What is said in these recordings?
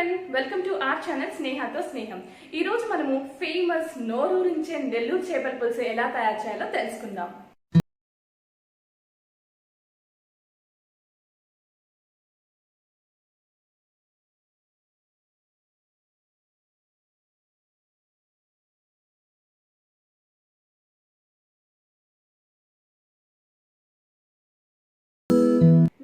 everyone, welcome to our channel Snehatho Sneham. ఈ రోజు మనము ఫేమస్ నోరూరించే నెల్లూరు చేపల పులుసు ఎలా తయారు చేయాలో తెలుసుకుందాం.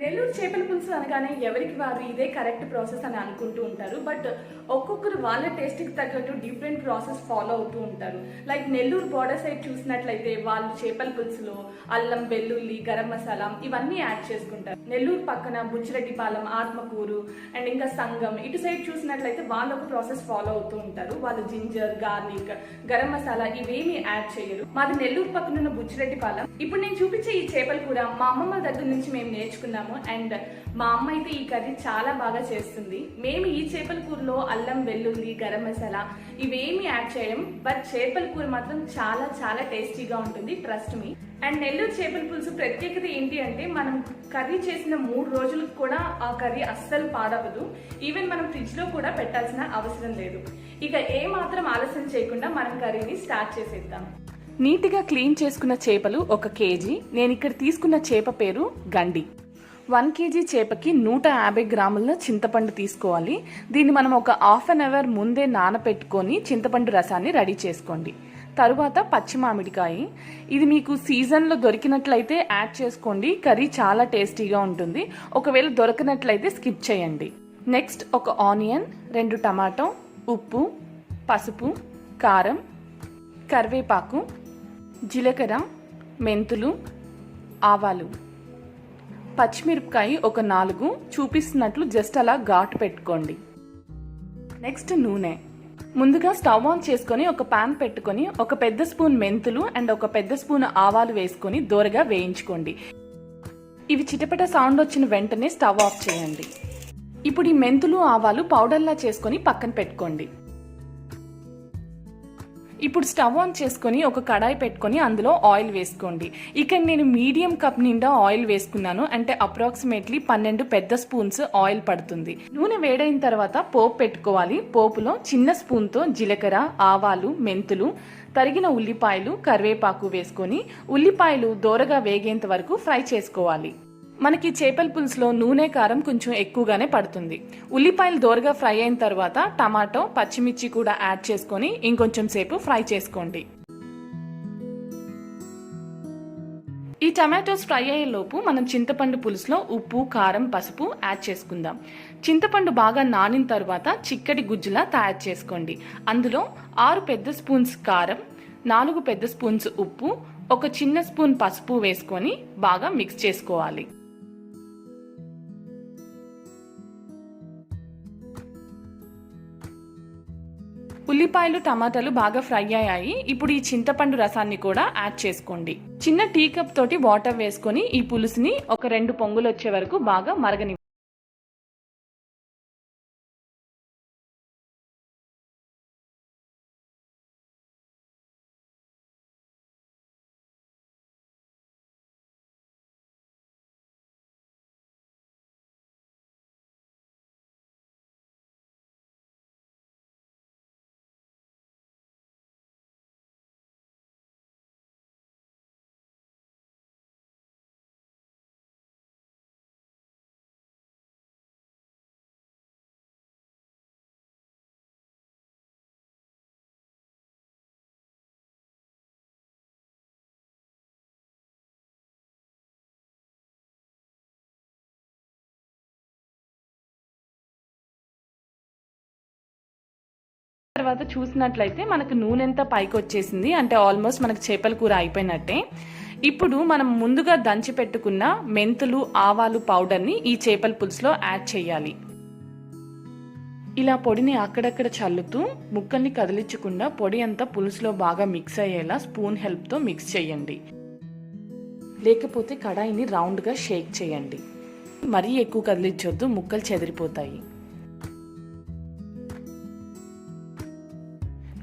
నెల్లూరు చేపల పులుసు అనగానే ఎవరికి వారు ఇదే కరెక్ట్ ప్రాసెస్ అని అనుకుంటూ ఉంటారు. బట్ ఒక్కొక్కరు వాళ్ళ టేస్ట్కి తగ్గట్టు డిఫరెంట్ ప్రాసెస్ ఫాలో అవుతూ ఉంటారు. లైక్ నెల్లూరు బోర్డర్ సైడ్ చూసినట్లయితే వాళ్ళు చేపల పులుసులో అల్లం, వెల్లుల్లి, గరం మసాలా ఇవన్నీ యాడ్ చేసుకుంటారు. నెల్లూరు పక్కన బుచ్చిరెడ్డిపాలెం, ఆత్మకూరు అండ్ ఇంకా సంగం ఇటు సైడ్ చూసినట్లయితే వాళ్ళు ఒక ప్రాసెస్ ఫాలో అవుతూ ఉంటారు. వాళ్ళు జింజర్, గార్లిక్, గరం మసాలా ఇవేమి యాడ్ చేయరు. మాది నెల్లూరు పక్కన ఉన్న బుచ్చిరెడ్డిపాలెం. ఇప్పుడు నేను చూపించే ఈ చేపలు కూడా మా అమ్మమ్మ దగ్గర నుంచి మేము నేర్చుకున్నాము. అండ్ మా అమ్మ అయితే ఈ కర్రీ చాలా బాగా చేస్తుంది. మేము ఈ చేపల కూరలో అల్లం, వెల్లుల్లి, గరం మసాలా ఇవేమి యాడ్ చేయం. బట్ చేపల కూర మాత్రం చాలా చాలా టేస్టీగా ఉంటుంది, ట్రస్ట్ మీ. అండ్ నెల్లూరు చేపల పులుసు ప్రత్యేకత ఏంటి అంటే మనం కర్రీ చేసిన 3 రోజులకు కూడా ఆ కర్రీ అస్సలు పాడవదు. ఈవెన్ మనం ఫ్రిడ్జ్ లో కూడా పెట్టాల్సిన అవసరం లేదు. ఇక ఏ మాత్రం ఆలస్యం చేయకుండా మనం కర్రీని స్టార్ట్ చేసేద్దాం. నీట్గా క్లీన్ చేసుకున్న చేపలు 1 కేజీ. నేను ఇక్కడ తీసుకున్న చేప పేరు గండి. 1 కేజీ చేపకి 150 గ్రాముల చింతపండు తీసుకోవాలి. దీన్ని మనం ఒక హాఫ్ అన్ అవర్ ముందే నానపెట్టుకొని చింతపండు రసాన్ని రెడీ చేసుకోండి. తరువాత పచ్చి మామిడికాయ, ఇది మీకు సీజన్లో దొరికినట్లయితే యాడ్ చేసుకోండి, కర్రీ చాలా టేస్టీగా ఉంటుంది. ఒకవేళ దొరకనట్లయితే స్కిప్ చేయండి. నెక్స్ట్ ఒక ఆనియన్, 2 టమాటో, ఉప్పు, పసుపు, కారం, కరివేపాకు, జీలకర్ర, మెంతులు, ఆవాలు, పచ్చిమిరపకాయ ఒక 4 చూపిస్తున్నట్లు జస్ట్ అలా ఘాటు పెట్టుకోండి. నెక్స్ట్ నూనె. ముందుగా స్టవ్ ఆన్ చేసుకొని ఒక పాన్ పెట్టుకొని 1 పెద్ద స్పూన్ మెంతులు అండ్ 1 పెద్ద స్పూన్ ఆవాలు వేసుకొని దోరగా వేయించుకోండి. ఇవి చిటపట సౌండ్ వచ్చిన వెంటనే స్టవ్ ఆఫ్ చేయండి. ఇప్పుడు ఈ మెంతులు, ఆవాలు పౌడర్లా చేసుకొని పక్కన పెట్టుకోండి. ఇప్పుడు స్టవ్ ఆన్ చేసుకొని ఒక కడాయి పెట్టుకొని అందులో ఆయిల్ వేసుకోండి. ఇక్కడ నేను మీడియం కప్ నిండా ఆయిల్ వేసుకున్నాను, అంటే అప్రాక్సిమేట్లీ 12 పెద్ద స్పూన్స్ ఆయిల్ పడుతుంది. నూనె వేడైన తర్వాత పోపు పెట్టుకోవాలి. పోపులో చిన్న స్పూన్తో జీలకర్ర, ఆవాలు, మెంతులు, తరిగిన ఉల్లిపాయలు, కరివేపాకు వేసుకొని ఉల్లిపాయలు దోరగా వేగేంత వరకు ఫ్రై చేసుకోవాలి. మనకి చేపల పులుసులో నూనె, కారం కొంచెం ఎక్కువగానే పడుతుంది. ఉల్లిపాయలు దోరగా ఫ్రై అయిన తర్వాత టమాటో, పచ్చిమిర్చి కూడా యాడ్ చేసుకొని ఇంకొంచెం సేపు ఫ్రై చేసుకోండి. ఈ టమాటోస్ ఫ్రై అయ్యే లోపు మనం చింతపండు పులుసులో ఉప్పు, కారం, పసుపు యాడ్ చేసుకుందాం. చింతపండు బాగా నానిన తర్వాత చిక్కటి గుజ్జులా తయారు చేసుకోండి. అందులో 6 పెద్ద స్పూన్స్ కారం, 4 పెద్ద స్పూన్స్ ఉప్పు, 1 చిన్న స్పూన్ పసుపు వేసుకొని బాగా మిక్స్ చేసుకోవాలి. ఉల్లిపాయలు, టమాటాలు బాగా ఫ్రై అయ్యాయి. ఇప్పుడు ఈ చింతపండు రసాన్ని కూడా యాడ్ చేసుకోండి. చిన్న టీ కప్ తోటి వాటర్ వేసుకొని ఈ పులుసుని ఒక 2 పొంగులు వచ్చే వరకు బాగా మరగని. తర్వాత చూసినట్లయితే మనకు నూనె ఎంత పైకి వచ్చేసింది, అంటే ఆల్మోస్ట్ మనకు చేపల కూర అయిపోయినట్టే. ఇప్పుడు మనం ముందుగా దంచి పెట్టుకున్న మెంతులు, ఆవాలు పౌడర్ని ఈ చేపల పులుసులో యాడ్ చేయాలి. ఇలా పొడిని అక్కడక్కడ చల్లుతూ ముక్కల్ని కదిలించకుండా పొడి అంతా పులుసులో బాగా మిక్స్ అయ్యేలా స్పూన్ హెల్ప్తో మిక్స్ చేయండి. లేకపోతే కడాయిని రౌండ్గా షేక్ చేయండి. మరీ ఎక్కువ కదిలించొద్దు, ముక్కలు చెదిరిపోతాయి.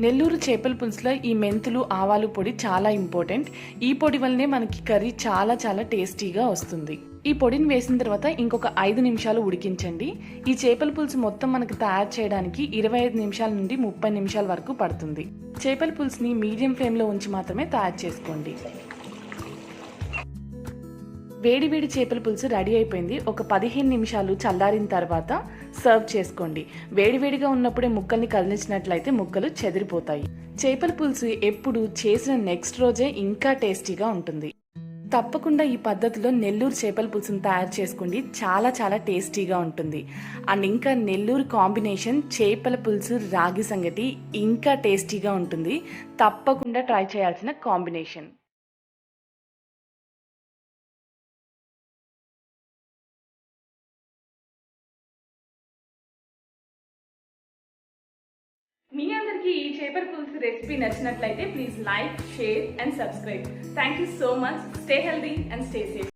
నెల్లూరు చేపల పులుసులో ఈ మెంతులు ఆవాలు పొడి చాలా ఇంపార్టెంట్. ఈ పొడి వల్లనే మనకి కర్రీ చాలా చాలా టేస్టీగా వస్తుంది. ఈ పొడిని వేసిన తర్వాత ఇంకొక 5 నిమిషాలు ఉడికించండి. ఈ చేపల పులుసు మొత్తం మనకు తయారు చేయడానికి 25 నిమిషాల నుండి 30 నిమిషాల వరకు పడుతుంది. చేపల పులుసుని మీడియం ఫ్లేమ్లో ఉంచి మాత్రమే తయారు చేసుకోండి. వేడి వేడి చేపల పులుసు రెడీ అయిపోయింది. ఒక 15 నిమిషాలు చల్లారిన తర్వాత సర్వ్ చేసుకోండి. వేడివేడిగా ఉన్నప్పుడే ముక్కల్ని కదిలించినట్లయితే ముక్కలు చెదిరిపోతాయి. చేపల పులుసు ఎప్పుడు చేసిన నెక్స్ట్ రోజే ఇంకా టేస్టీగా ఉంటుంది. తప్పకుండా ఈ పద్ధతిలో నెల్లూరు చేపల పులుసును తయారు చేసుకోండి. చాలా చాలా టేస్టీగా ఉంటుంది. అండ్ ఇంకా నెల్లూరు కాంబినేషన్ చేపల పులుసు రాగి సంగటి ఇంకా టేస్టీగా ఉంటుంది. తప్పకుండా ట్రై చేయాల్సిన కాంబినేషన్. మీ అందరికీ ఈ చేపల పులుసు రెసిపీ నచ్చినట్లయితే please like, share and subscribe. Thank you so much. Stay healthy and stay safe.